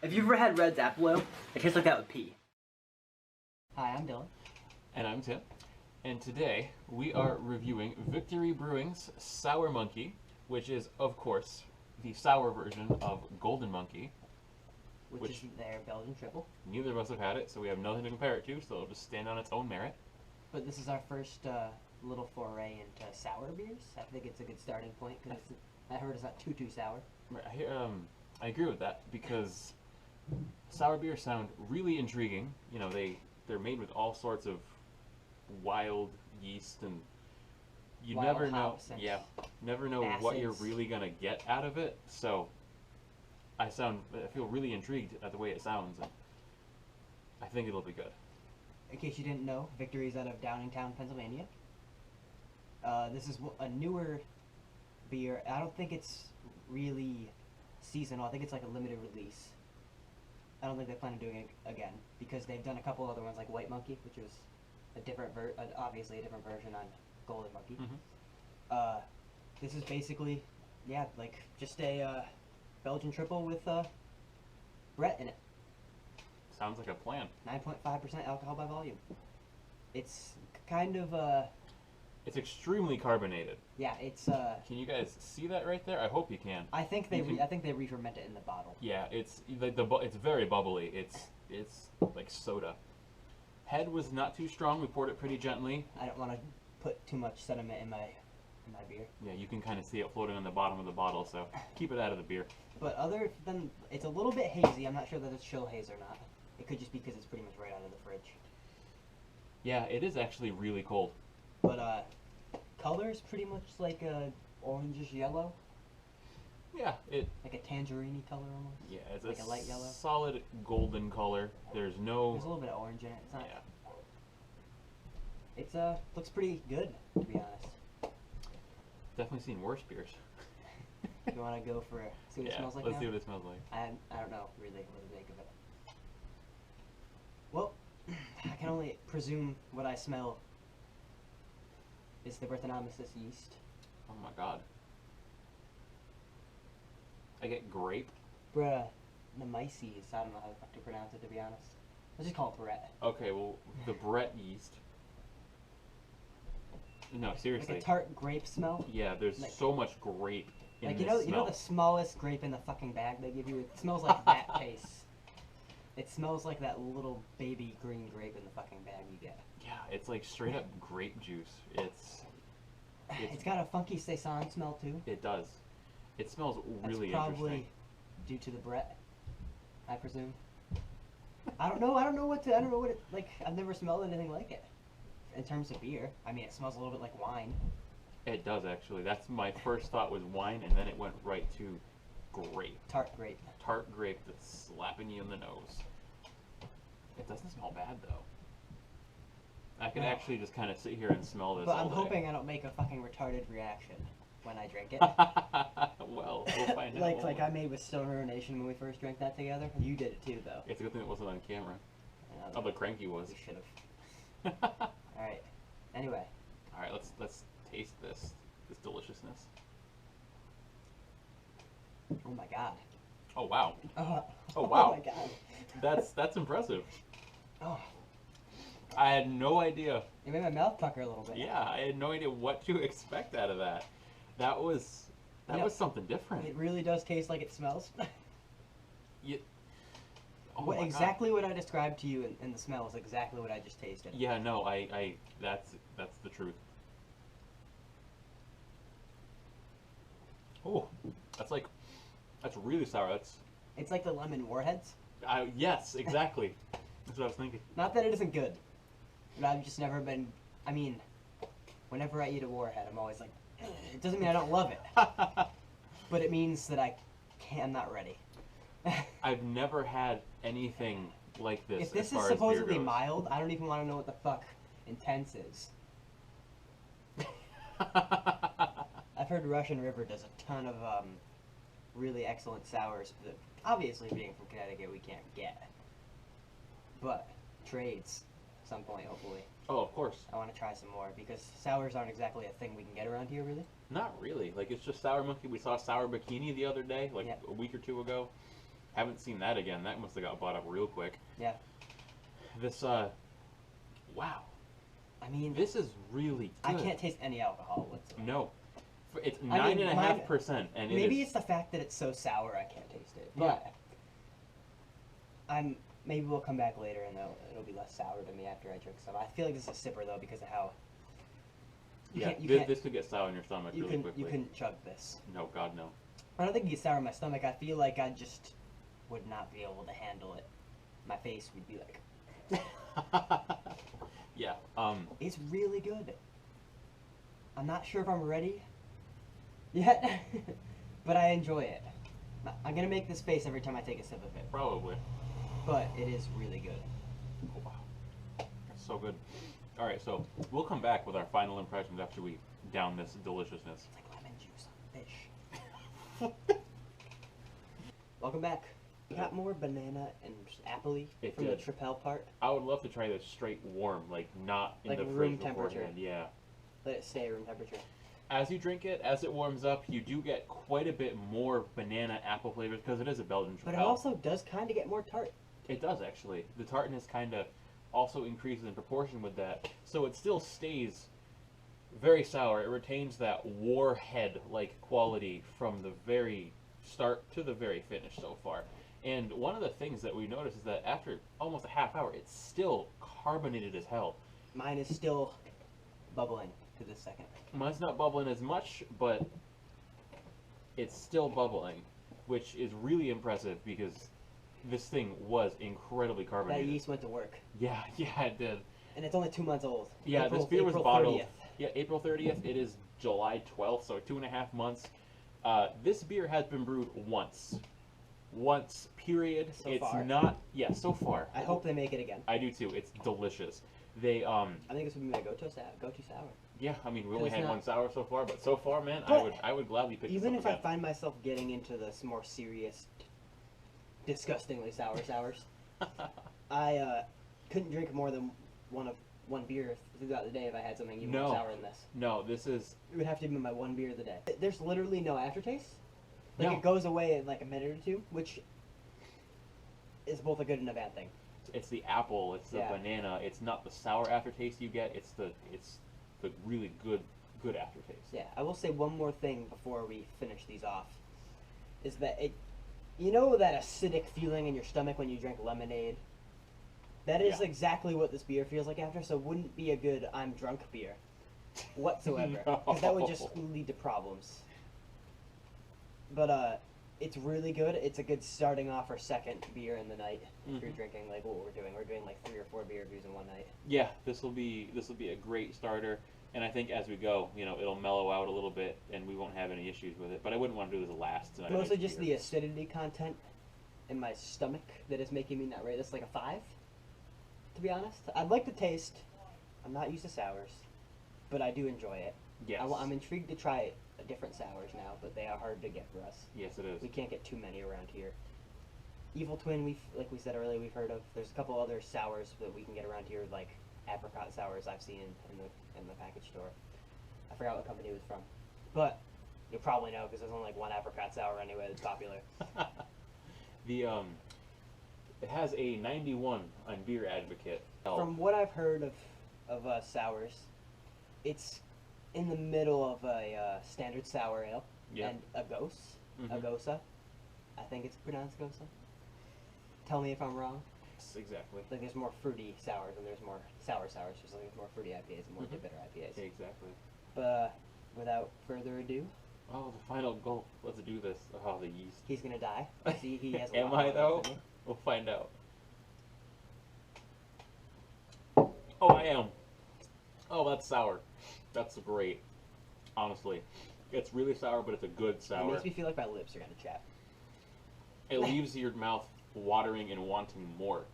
Have you ever had Red's apple ale? It tastes like that with pee. Hi, I'm Dylan. And I'm Tim. And today we are reviewing Victory Brewing's Sour Monkey, which is, of course, the sour version of Golden Monkey. Which is their Belgian triple. Neither of us have had it, so we have nothing to compare it to, so it'll just stand on its own merit. But this is our first little foray into sour beers. I think it's a good starting point because I heard it's not too sour. I agree with that because sour beers sound really intriguing. You know, they're made with all sorts of wild yeast, and you Wild never know. hops and Never know what you're acids. really gonna get out of it. So I feel really intrigued at the way it sounds, and I think it'll be good. In case you didn't know, Victory is out of Downingtown, Pennsylvania. This is a newer beer. I don't think it's really seasonal. I think it's like a limited release. I don't think they plan on doing it again because they've done a couple other ones like White Monkey, which was a different obviously a different version on Golden Monkey. Mm-hmm. This is basically, yeah, like just a Belgian triple with Brett in it. Sounds like a plan. 9.5% alcohol by volume. It's kind of It's extremely carbonated. yeah, it's Can you guys see that right there? I hope you can. I think they You can- I think they re-ferment it in the bottle. Yeah, it's it's very bubbly. It's like soda. Head was not too strong. We poured it pretty gently. I don't want to put too much sediment in my beer. Yeah, you can kind of see it floating on the bottom of the bottle, so keep it out of the beer. But other than it's a little bit hazy. I'm not sure that it's chill haze or not. It could just be because it's pretty much right out of the fridge. Yeah, it is actually really cold. But color is pretty much like a orangish yellow, Yeah, like a tangerine color almost. yeah, it's Like a light yellow? solid golden color. There's no There's a little bit of orange in it. It's not. yeah. It's looks pretty good to be honest. Definitely seen worse beers. You want to go for see what it Yeah, smells like let's now? see what it smells like. I don't know really what to make of it. Well, I can only presume what I smell is the Brettanomyces yeast. Oh my god. I get grape. Brettanomyces. I don't know how the fuck to pronounce it to be honest. Let's just call it Brett. Okay, well, the Brett yeast. No, seriously. Like a tart grape smell. Yeah, there's Like- so much grape in Like this you know smell. the smallest grape in the fucking bag they give you. It smells like that taste. It smells like that little baby green grape in the fucking bag you get. Yeah, it's like straight up grape juice. It's got a funky saison smell too. It does. It smells That's really probably interesting. due to the Brett, I presume. I don't know. I don't know what it like. I've never smelled anything like it. In terms of beer, I mean, it smells a little bit like wine. It does actually. That's my first thought was wine, and then it went right to grape. Tart grape. Tart grape that's slapping you in the nose. It doesn't smell bad though. I can No. actually just kind of sit here and smell this But all I'm day. hoping I don't make a fucking retarded reaction when I drink it. Well, we'll find out. like I made with Stoner Nation when we first drank that together. You did it too, though. It's a good thing it wasn't on camera. Yeah, How the cranky was. we should have. All right. Anyway, All right, let's taste this deliciousness. oh my god. Oh wow, Oh, Oh, wow. Oh my god. that's impressive. Oh, I had no idea. it made my mouth pucker a little bit. Yeah, I had no idea what to expect out of that. That was Yeah. something different. It really does taste like it smells. Oh What my God. exactly what I described to you in the smell is exactly what I just tasted. Yeah, no, I that's the truth. Oh, that's really sour. It's like the lemon warheads. Yes, exactly. That's what I was thinking. Not that it isn't good, but I've just never been. I mean, whenever I eat a warhead, I'm always like, it doesn't mean I don't love it, but it means that I'm not ready. I've never had anything like this. If this as is far as beer supposedly goes. mild, I don't even want to know what the fuck intense is. I've heard Russian River does a ton of really excellent sours that, obviously, being from Connecticut, we can't get. But trades, at some point, hopefully. Oh, of course. I want to try some more because sours aren't exactly a thing we can get around here, really. Not really. Like, it's just Sour Monkey. We saw Sour Bikini the other day, like Yep. a week or two ago. Haven't seen that again. That must have got bought up real quick. Yeah. This wow. I mean, This is really I good. can't taste any alcohol whatsoever. No. It's I mean, 9.5%, and it Maybe is. it's the fact that it's so sour I can't taste it. Yeah. But maybe we'll come back later and it'll be less sour to me after I drink some. I feel like this is a sipper though because of how Yeah, you this, can't, this could get sour in your stomach you really can quickly. you can chug this. No, God, no. I don't think it gets sour in my stomach. I feel like I just would not be able to handle it. My face would be like, Yeah. it's really good. I'm not sure if I'm ready yet, but I enjoy it. I'm gonna make this face every time I take a sip of it, Probably. but it is really good. Oh, wow. That's so good. All right, so we'll come back with our final impressions after we down this deliciousness. It's like lemon juice on fish. Welcome back. We got more banana and apple-y It from did. the Tripel part. I would love to try this straight warm, like not in Like the room fridge temperature. beforehand. Yeah. Let it stay room temperature. As you drink it, as it warms up, you do get quite a bit more banana apple flavors because it is a Belgian But it Tripel. also does kind of get more tart. It does actually. The tartness kind of also increases in proportion with that, so it still stays very sour. It retains that warhead-like quality from the very start to the very finish so far. And one of the things that we notice is that after almost a half hour, it's still carbonated as hell. Mine is still bubbling to this second. Mine's not bubbling as much, but it's still bubbling, which is really impressive because this thing was incredibly That carbonated. yeast went to work. Yeah, it did. And it's only 2 months old. Yeah, April, this beer was April bottled. 30th. Yeah, April 30th. It is July 12th, so 2.5 months. This beer has been brewed once. Once, period. So it's far? not. Yeah, so far. I hope they make it again. I do too. It's delicious. They I think this would be my go-to sour. yeah. I mean, we only It's had not- one sour so far, but so far, man, But I would gladly pick Even this if up I again. find myself getting into this more serious, disgustingly sour sours, I couldn't drink more than one beer throughout the day if I had something even No. more sour than this. No, this is It would have to be my one beer of the day. There's literally no aftertaste. Like No. it goes away in like a minute or two, which is both a good and a bad thing. it's the apple, it's the Yeah. banana. It's not the sour aftertaste you get. It's the really good aftertaste. Yeah, I will say one more thing before we finish these off. Is that you know that acidic feeling in your stomach when you drink lemonade? That is Yeah. exactly what this beer feels like after, so it wouldn't be a good I'm drunk beer whatsoever. Because that would just No. lead to problems. But it's really good. It's a good starting off or second beer in the night if you're Mhm. drinking like what we're doing. We're doing like 3 or 4 beer reviews in one night. Yeah, this will be a great starter, and I think as we go, it'll mellow out a little bit, and we won't have any issues with it. But I wouldn't want to do this last tonight. Mostly just the acidity content in my stomach that is making me not rate this like a 5, to be honest. I'd like to taste. I'm not used to sours, but I do enjoy it. Yes. I'm intrigued to try different sours now, but they are hard to get for us. Yes, it is. We can't get too many around here. Evil Twin, like we said earlier, we've heard of. There's a couple other sours that we can get around here, like apricot sours I've seen in the package store. I forgot what company it was from, but you'll probably know because there's only like one apricot sour anyway that's popular. The it has a 91 on Beer Advocate. From what I've heard of sours, it's in the middle of a standard sour ale Yeah. and a gose, a Mhm. gosa. I think it's pronounced gosa. Tell me if I'm wrong. Yes, exactly. Like there's more fruity sours and there's more sour sours. Just like there's more fruity IPAs and more Mhm. bitter IPAs. Exactly. But without further ado, Oh, the final gulp. Let's do this. Oh, the yeast. he's gonna die. See, he has. A Am lot I more though? yeast than me. We'll find out. Oh, I am. Oh, that's sour. That's great. Honestly, it's really sour, but it's a good It sour. makes me feel like my lips are gonna chap, It leaves your mouth watering and wanting more.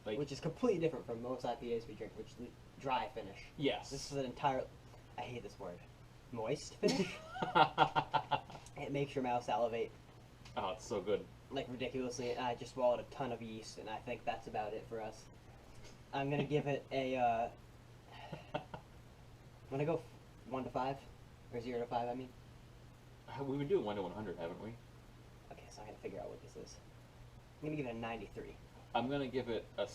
Like which is completely different from most IPAs we drink, which dry finish. yes. This is an entire. I hate this word. Moist finish. It makes your mouth salivate Oh, it's so good. like ridiculously. I just swallowed a ton of yeast, and I think that's about it for us. I'm gonna give it a. I'm gonna go 1 to 5, or 0 to 5. I mean. We've been doing 1 to 100, haven't we? Okay, so I'm gonna figure out what this is. gonna give it a 93. I'm gonna give it a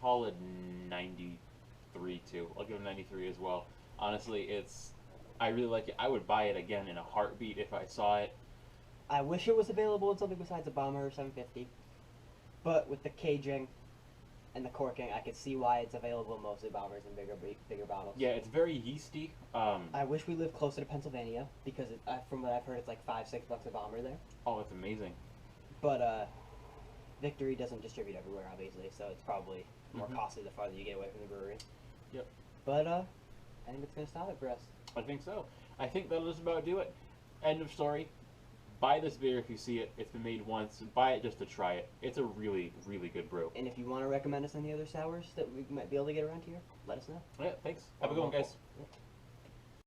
solid 93 too. I'll give it a 93 as well. Honestly, I really like it. I would buy it again in a heartbeat if I saw it. I wish it was available in something besides a bomber or 750, but with the caging and the corking, I could see why it's available in mostly bombers and bigger bottles. Yeah, it's very yeasty. I wish we lived closer to Pennsylvania because from what I've heard, it's like $5-6 a bomber there. Oh, it's amazing. But Victory doesn't distribute everywhere, obviously, so it's probably more Mhm. costly the farther you get away from the brewery. Yep. But I think it's gonna stop it for us. I think so. I think that'll just about do it. End of story. Buy this beer if you see it. It's been made once. Buy it just to try it. It's a really, really good brew. And if you want to recommend us any other sours that we might be able to get around here, let us know. Yeah, thanks. Have a good one, guys. Yep.